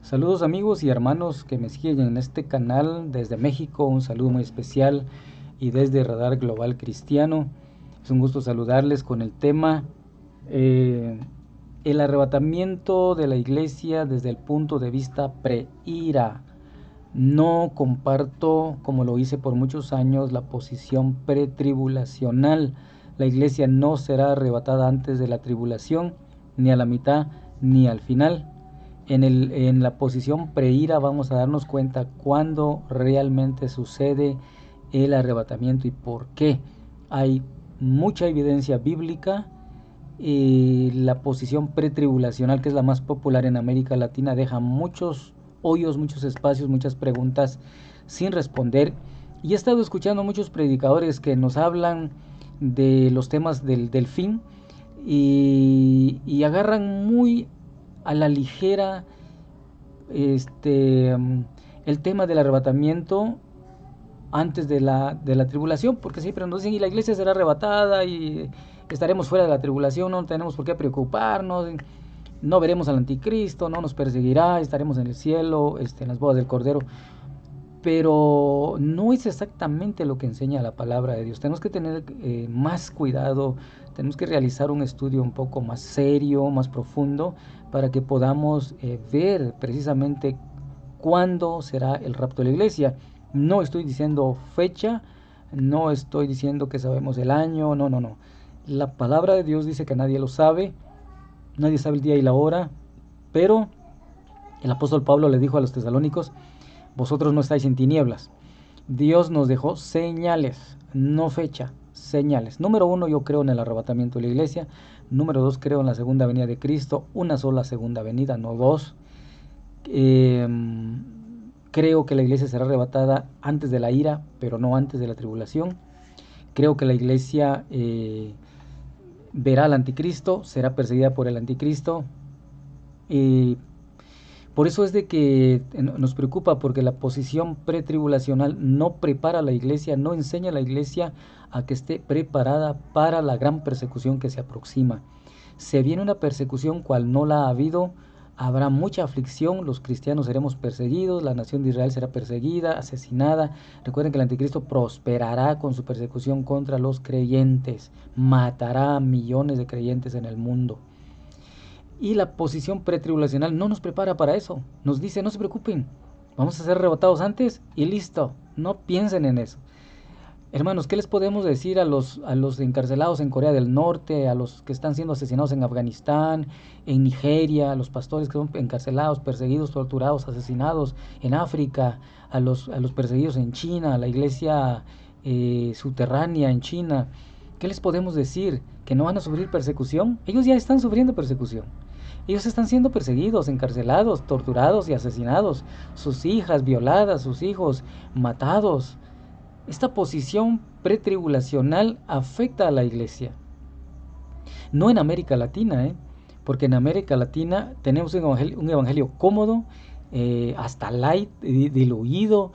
Saludos amigos y hermanos que me siguen en este canal desde México, un saludo muy especial y desde Radar Global Cristiano. Es un gusto saludarles con el tema eh, el arrebatamiento de la iglesia desde el punto de vista pre-ira. No comparto, como lo hice por muchos años, la posición pretribulacional. La iglesia no será arrebatada antes de la tribulación, ni a la mitad, ni al final. En la posición preira vamos a darnos cuenta cuándo realmente sucede el arrebatamiento y por qué. Hay mucha evidencia bíblica y la posición pretribulacional, que es la más popular en América Latina, deja muchos hoyos, muchos espacios, muchas preguntas sin responder. Y he estado escuchando muchos predicadores que nos hablan de los temas del fin y agarran muy a la ligera este el tema del arrebatamiento antes de la tribulación, porque siempre nos dicen y la iglesia será arrebatada y estaremos fuera de la tribulación, no tenemos por qué preocuparnos, no veremos al anticristo, no nos perseguirá, estaremos en el cielo, en las bodas del Cordero. Pero no es exactamente lo que enseña la palabra de Dios. Tenemos que tener más cuidado, tenemos que realizar un estudio un poco más serio, más profundo, para que podamos ver precisamente cuándo será el rapto de la iglesia. No estoy diciendo fecha, no estoy diciendo que sabemos el año, no, no, no. La palabra de Dios dice que nadie lo sabe, nadie sabe el día y la hora, pero el apóstol Pablo le dijo a los tesalónicos: vosotros no estáis en tinieblas. Dios nos dejó señales, no fecha, señales. Número uno, yo creo en el arrebatamiento de la iglesia. Número dos, creo en la segunda venida de Cristo, una sola segunda venida, no dos. Eh, Creo que la iglesia será arrebatada antes de la ira, pero no antes de la tribulación. Creo que la iglesia verá al anticristo, será perseguida por el anticristo. Eh, por eso es de que nos preocupa, porque la posición pretribulacional no prepara a la iglesia, no enseña a la iglesia a que esté preparada para la gran persecución que se aproxima. Se viene una persecución cual no la ha habido, habrá mucha aflicción, los cristianos seremos perseguidos, la nación de Israel será perseguida, asesinada. Recuerden que el anticristo prosperará con su persecución contra los creyentes, matará a millones de creyentes en el mundo. Y la posición pretribulacional no nos prepara para eso. Nos dice: no se preocupen, vamos a ser arrebatados antes y listo. No piensen en eso. Hermanos, ¿qué les podemos decir a los encarcelados en Corea del Norte, a los que están siendo asesinados en Afganistán, en Nigeria, a los pastores que son encarcelados, perseguidos, torturados, asesinados en África, a los perseguidos en China, a la iglesia subterránea en China? ¿Qué les podemos decir? ¿Que no van a sufrir persecución? Ellos ya están sufriendo persecución. Ellos están siendo perseguidos, encarcelados, torturados y asesinados. Sus hijas violadas, sus hijos matados. Esta posición pretribulacional afecta a la iglesia. No en América Latina, porque en América Latina tenemos un evangelio cómodo, hasta light, diluido.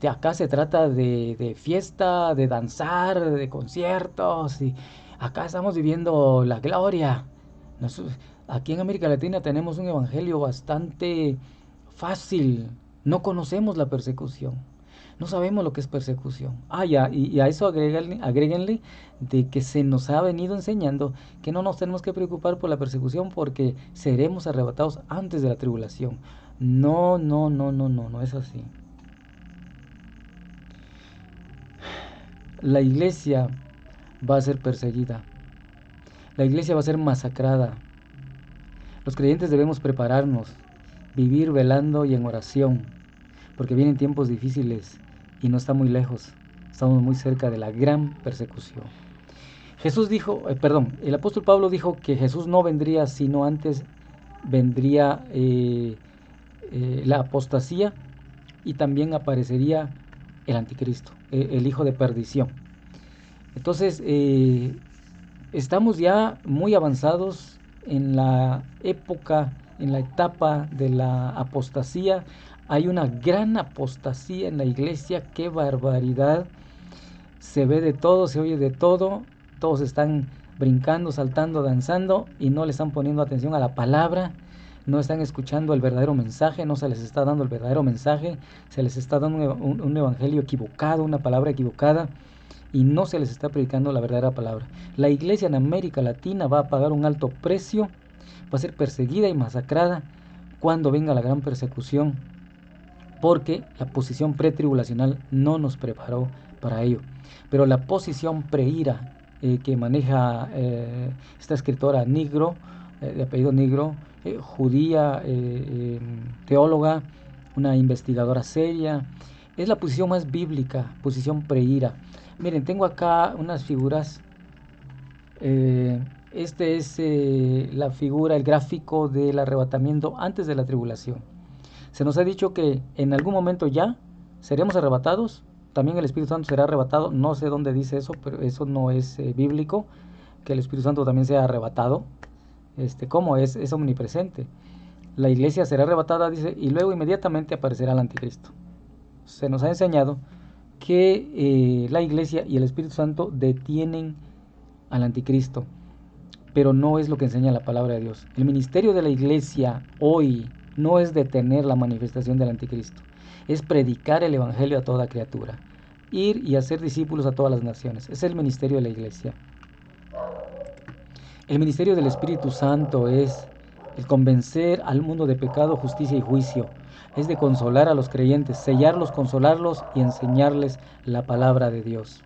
Acá se trata de fiesta, de danzar, de conciertos. Y acá estamos viviendo la gloria. Aquí en América Latina tenemos un evangelio bastante fácil. No conocemos la persecución. No sabemos lo que es persecución. Ya, y a eso agréguenle de que se nos ha venido enseñando que no nos tenemos que preocupar por la persecución, porque seremos arrebatados antes de la tribulación. No, no, no, no, no, no es así. La iglesia va a ser perseguida. La iglesia va a ser masacrada. Los creyentes debemos prepararnos, vivir velando y en oración, porque vienen tiempos difíciles y no está muy lejos. Estamos muy cerca de la gran persecución. Jesús dijo, el apóstol Pablo dijo que Jesús no vendría sino antes vendría la apostasía, y también aparecería el anticristo, el hijo de perdición. Entonces, estamos ya muy avanzados en la época, en la etapa de la apostasía. Hay una gran apostasía en la iglesia, qué barbaridad. Se ve de todo, se oye de todo, todos están brincando, saltando, danzando y no le están poniendo atención a la palabra. no están escuchando el verdadero mensaje, no se les está dando el verdadero mensaje, se les está dando un evangelio equivocado, una palabra equivocada, y no se les está predicando la verdadera palabra. La iglesia en América Latina va a pagar un alto precio, va a ser perseguida y masacrada cuando venga la gran persecución, porque la posición pretribulacional no nos preparó para ello. Pero la posición preira que maneja esta escritora Nigro, de apellido Nigro, judía, teóloga, una investigadora seria, es la posición más bíblica, posición preira. Miren, tengo acá unas figuras. Este es la figura, el gráfico del arrebatamiento antes de la tribulación. Se nos ha dicho que en algún momento ya seremos arrebatados. También el Espíritu Santo será arrebatado. No sé dónde dice eso, pero eso no es bíblico, que el Espíritu Santo también sea arrebatado. ¿Cómo es? Es omnipresente. La iglesia será arrebatada, dice, y luego inmediatamente aparecerá el anticristo. Se nos ha enseñado que la iglesia y el Espíritu Santo detienen al anticristo, pero no es lo que enseña la palabra de Dios. El ministerio de la iglesia hoy no es detener la manifestación del anticristo, es predicar el evangelio a toda criatura, ir y hacer discípulos a todas las naciones. Es el ministerio de la iglesia. El ministerio del Espíritu Santo es el convencer al mundo de pecado, justicia y juicio. Es de consolar a los creyentes, sellarlos, consolarlos y enseñarles la palabra de Dios.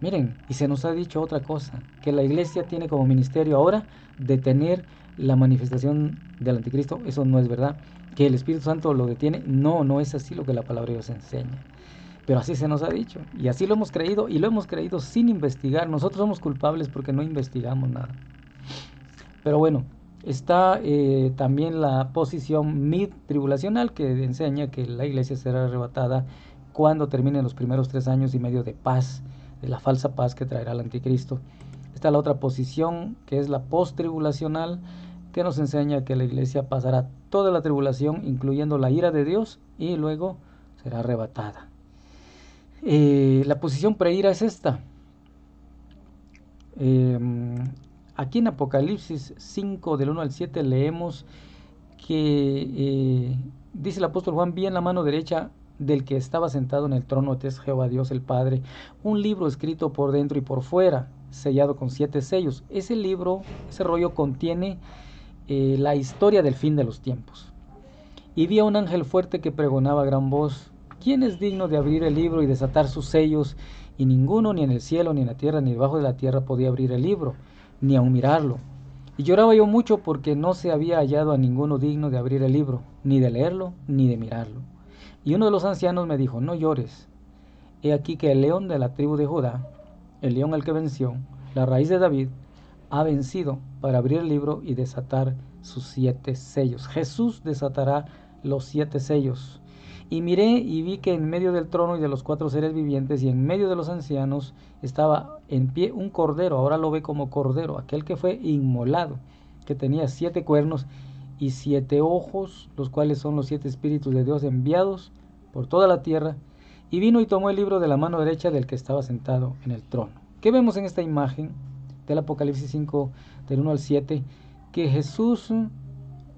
Miren, y se nos ha dicho otra cosa, que la iglesia tiene como ministerio ahora detener la manifestación del anticristo. Eso no es verdad. Que el Espíritu Santo lo detiene, no es así lo que la palabra de Dios enseña. Pero así se nos ha dicho, y así lo hemos creído, y lo hemos creído sin investigar. Nosotros somos culpables porque no investigamos nada. Pero bueno, está también la posición mid-tribulacional, que enseña que la iglesia será arrebatada cuando terminen los primeros 3 años y medio de paz, de la falsa paz que traerá el anticristo. Está la otra posición, que es la post-tribulacional, que nos enseña que la iglesia pasará toda la tribulación, incluyendo la ira de Dios, y luego será arrebatada. La posición preira es esta. Aquí en Apocalipsis 5, del 1 al 7, leemos que dice el apóstol Juan: vi en la mano derecha del que estaba sentado en el trono, que es Jehová Dios el Padre, un libro escrito por dentro y por fuera, sellado con 7 sellos. Ese libro, ese rollo contiene la historia del fin de los tiempos. Y vi a un ángel fuerte que pregonaba a gran voz: ¿quién es digno de abrir el libro y desatar sus sellos? Y ninguno, ni en el cielo, ni en la tierra, ni debajo de la tierra, podía abrir el libro, ni aun mirarlo. Y lloraba yo mucho porque no se había hallado a ninguno digno de abrir el libro, ni de leerlo, ni de mirarlo. Y uno de los ancianos me dijo: no llores. He aquí que el león de la tribu de Judá, el león al que venció, la raíz de David, ha vencido para abrir el libro y desatar sus 7 sellos. Jesús desatará los 7 sellos. Y miré y vi que en medio del trono y de los 4 seres vivientes y en medio de los ancianos estaba en pie un cordero. Ahora lo ve como cordero, aquel que fue inmolado, que tenía 7 cuernos y 7 ojos, los cuales son los 7 espíritus de Dios enviados por toda la tierra. Y vino y tomó el libro de la mano derecha del que estaba sentado en el trono. ¿Qué vemos en esta imagen del Apocalipsis 5, del 1 al 7? Que Jesús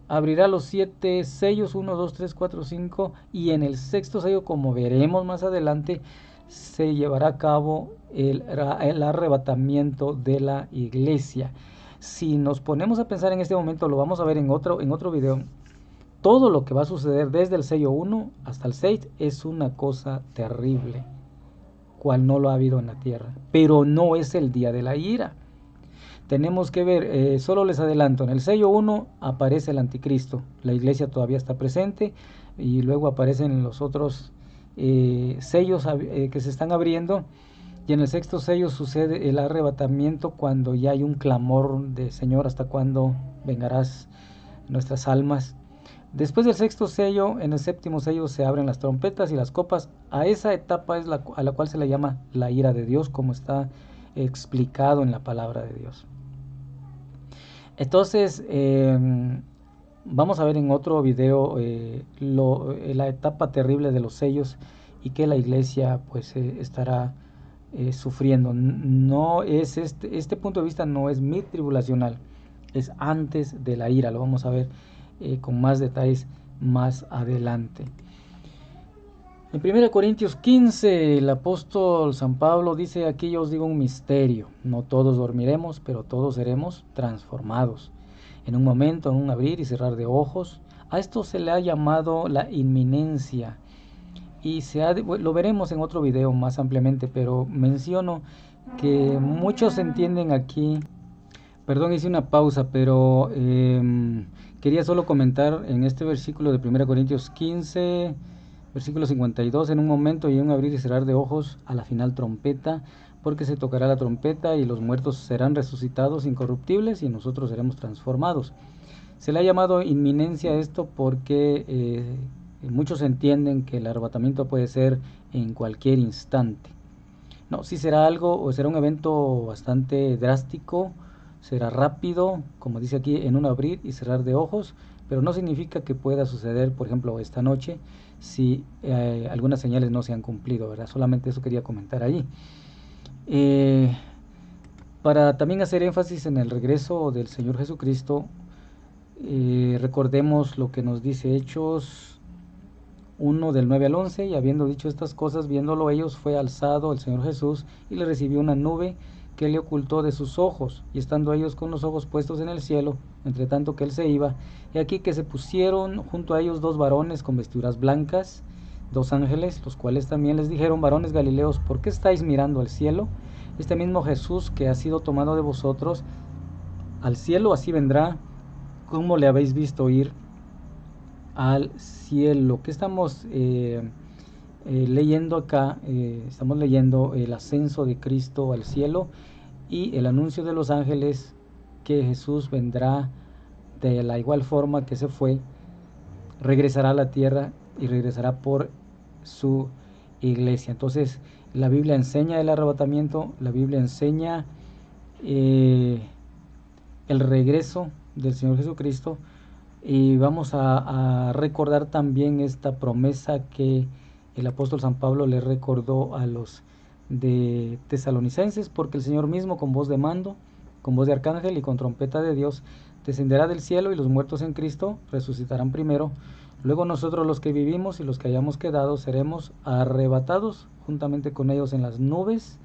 abrirá los 7 sellos, 1, 2, 3, 4, 5, y en el 6º sello, como veremos más adelante, se llevará a cabo el arrebatamiento de la iglesia. Si nos ponemos a pensar en este momento, lo vamos a ver en otro video, todo lo que va a suceder desde el sello 1 hasta el 6 es una cosa terrible, cual no lo ha habido en la tierra, pero no es el día de la ira. Tenemos que ver, solo les adelanto, en el sello 1 aparece el anticristo, la iglesia todavía está presente, y luego aparecen los otros sellos que se están abriendo, y en el 6º sello sucede el arrebatamiento, cuando ya hay un clamor de: Señor, ¿hasta cuándo vengarás nuestras almas? Después del 6º sello, en el 7º sello se abren las trompetas y las copas. A esa etapa es a la cual se le llama la ira de Dios, como está explicado en la palabra de Dios. Entonces, vamos a ver en otro video la etapa terrible de los sellos, y que la iglesia pues estará sufriendo. No es este punto de vista no es mid-tribulacional, es antes de la ira. Lo vamos a ver con más detalles más adelante. En 1 Corintios 15, el apóstol San Pablo dice: aquí yo os digo un misterio, no todos dormiremos, pero todos seremos transformados. En un momento, en un abrir y cerrar de ojos. A esto se le ha llamado la inminencia. Y lo veremos en otro video más ampliamente, pero menciono que muchos entienden aquí. Perdón, hice una pausa, pero quería solo comentar en este versículo de 1 Corintios 15, versículo 52, en un momento y un abrir y cerrar de ojos, a la final trompeta, porque se tocará la trompeta y los muertos serán resucitados incorruptibles y nosotros seremos transformados. Se le ha llamado inminencia esto porque muchos entienden que el arrebatamiento puede ser en cualquier instante. No, sí será algo o será un evento bastante drástico, será rápido, como dice aquí, en un abrir y cerrar de ojos, pero no significa que pueda suceder, por ejemplo, esta noche, si algunas señales no se han cumplido, ¿verdad? Solamente eso quería comentar ahí. Para también hacer énfasis en el regreso del Señor Jesucristo, recordemos lo que nos dice Hechos 1 del 9 al 11, y habiendo dicho estas cosas, viéndolo ellos, fue alzado el Señor Jesús y le recibió una nube que le ocultó de sus ojos, y estando ellos con los ojos puestos en el cielo, entre tanto que él se iba, y aquí que se pusieron junto a ellos dos varones con vestiduras blancas, dos ángeles, los cuales también les dijeron: varones Galileos, ¿por qué estáis mirando al cielo? Este mismo Jesús que ha sido tomado de vosotros al cielo, así vendrá como le habéis visto ir al cielo. ¿Qué estamos leyendo acá? Estamos leyendo el ascenso de Cristo al cielo y el anuncio de los ángeles que Jesús vendrá de la igual forma que se fue, regresará a la tierra y regresará por su iglesia. Entonces la Biblia enseña el arrebatamiento, la Biblia enseña el regreso del Señor Jesucristo, y vamos a recordar también esta promesa que el apóstol San Pablo le recordó a los de Tesalonicenses, porque el Señor mismo con voz de mando, con voz de arcángel y con trompeta de Dios descenderá del cielo, y los muertos en Cristo resucitarán primero. Luego nosotros, los que vivimos y los que hayamos quedado, seremos arrebatados juntamente con ellos en las nubes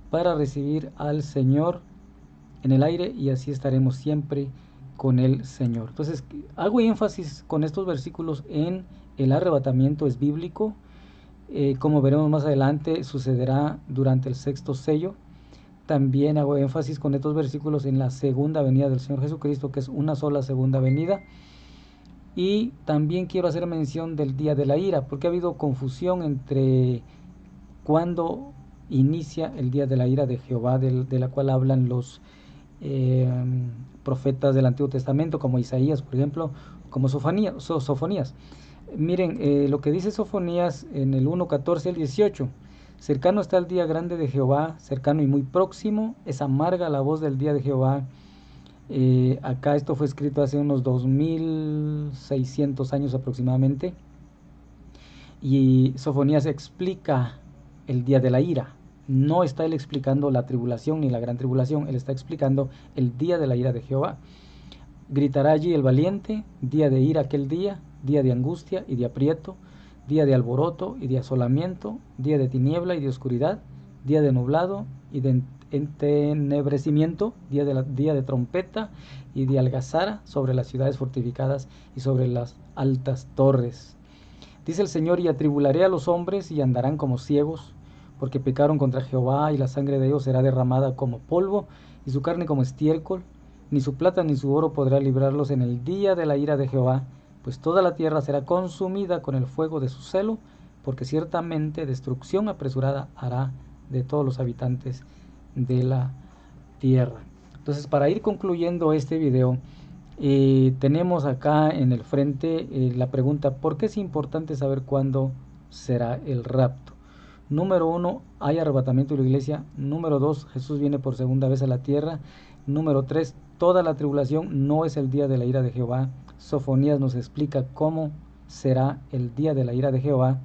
para recibir al Señor en el aire, y así estaremos siempre con el Señor. Entonces hago énfasis con estos versículos en el arrebatamiento, es bíblico. Como veremos más adelante, sucederá durante el sexto sello. También hago énfasis con estos versículos en la segunda venida del Señor Jesucristo, que es una sola segunda venida. Y también quiero hacer mención del día de la ira, porque ha habido confusión entre cuándo inicia el día de la ira de Jehová, de la cual hablan los profetas del Antiguo Testamento, como Isaías, por ejemplo, como Sofonías. Miren lo que dice Sofonías en el 1:14 al 18: cercano está el día grande de Jehová, cercano y muy próximo, es amarga la voz del día de Jehová. Acá esto fue escrito hace unos 2600 años aproximadamente, y Sofonías explica el día de la ira. No está él explicando la tribulación ni la gran tribulación, él está explicando el día de la ira de Jehová. Gritará allí el valiente, día de ira aquel día de angustia y de aprieto, día de alboroto y de asolamiento, día de tiniebla y de oscuridad, día de nublado y de entenebrecimiento, día de trompeta y de algazara sobre las ciudades fortificadas y sobre las altas torres. Dice el Señor: y atribularé a los hombres y andarán como ciegos, porque pecaron contra Jehová, y la sangre de ellos será derramada como polvo, y su carne como estiércol. Ni su plata ni su oro podrá librarlos en el día de la ira de Jehová, pues toda la tierra será consumida con el fuego de su celo, porque ciertamente destrucción apresurada hará de todos los habitantes de la tierra. Entonces, para ir concluyendo este video, tenemos acá en el frente la pregunta: ¿por qué es importante saber cuándo será el rapto? Número 1, hay arrebatamiento de la iglesia. Número 2, Jesús viene por segunda vez a la tierra. Número 3, toda la tribulación no es el día de la ira de Jehová. Sofonías nos explica cómo será el día de la ira de Jehová.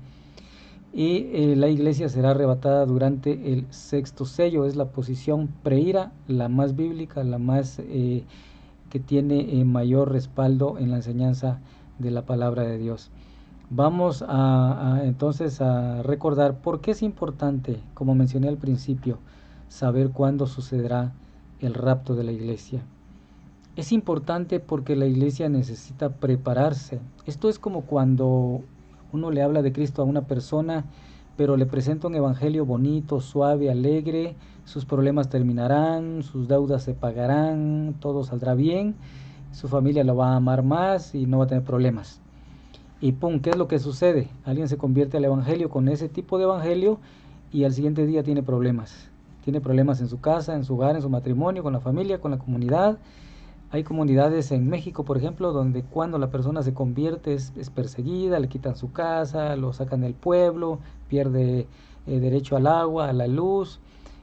Y la iglesia será arrebatada durante el sexto sello. Es la posición preira, la más bíblica, la más que que tiene mayor respaldo en la enseñanza de la palabra de Dios. Vamos entonces a recordar por qué es importante, como mencioné al principio, saber cuándo sucederá el rapto de la iglesia. Es importante porque la iglesia necesita prepararse. Esto es como cuando uno le habla de Cristo a una persona, pero le presenta un evangelio bonito, suave, alegre, sus problemas terminarán, sus deudas se pagarán, todo saldrá bien, su familia lo va a amar más y no va a tener problemas. Y pum, ¿qué es lo que sucede? Alguien se convierte al evangelio con ese tipo de evangelio y al siguiente día tiene problemas. Tiene problemas en su casa, en su hogar, en su matrimonio, con la familia, con la comunidad. Hay comunidades en México, por ejemplo, donde cuando la persona se convierte es perseguida, le quitan su casa, lo sacan del pueblo, pierde derecho al agua, a la luz.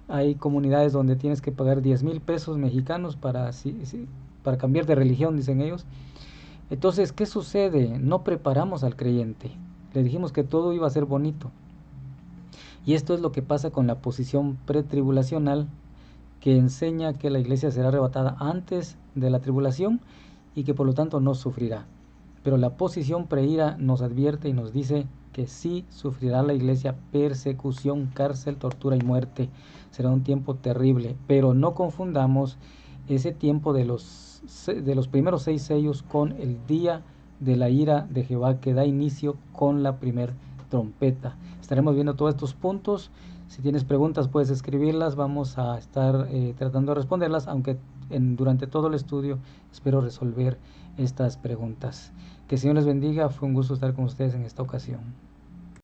Hay comunidades donde tienes que pagar 10,000 pesos mexicanos para cambiar de religión, dicen ellos. Entonces, ¿qué sucede? No preparamos al creyente. Le dijimos que todo iba a ser bonito. Y esto es lo que pasa con la posición pretribulacional, que enseña que la iglesia será arrebatada antes de la tribulación y que por lo tanto no sufrirá. Pero la posición preira nos advierte y nos dice que sí sufrirá la iglesia persecución, cárcel, tortura y muerte. Será un tiempo terrible, pero no confundamos ese tiempo de los primeros 6 sellos con el día de la ira de Jehová que da inicio con la primer trompeta. Estaremos viendo todos estos puntos. Si tienes preguntas puedes escribirlas, vamos a estar tratando de responderlas, aunque durante todo el estudio espero resolver estas preguntas. Que el Señor les bendiga, fue un gusto estar con ustedes en esta ocasión.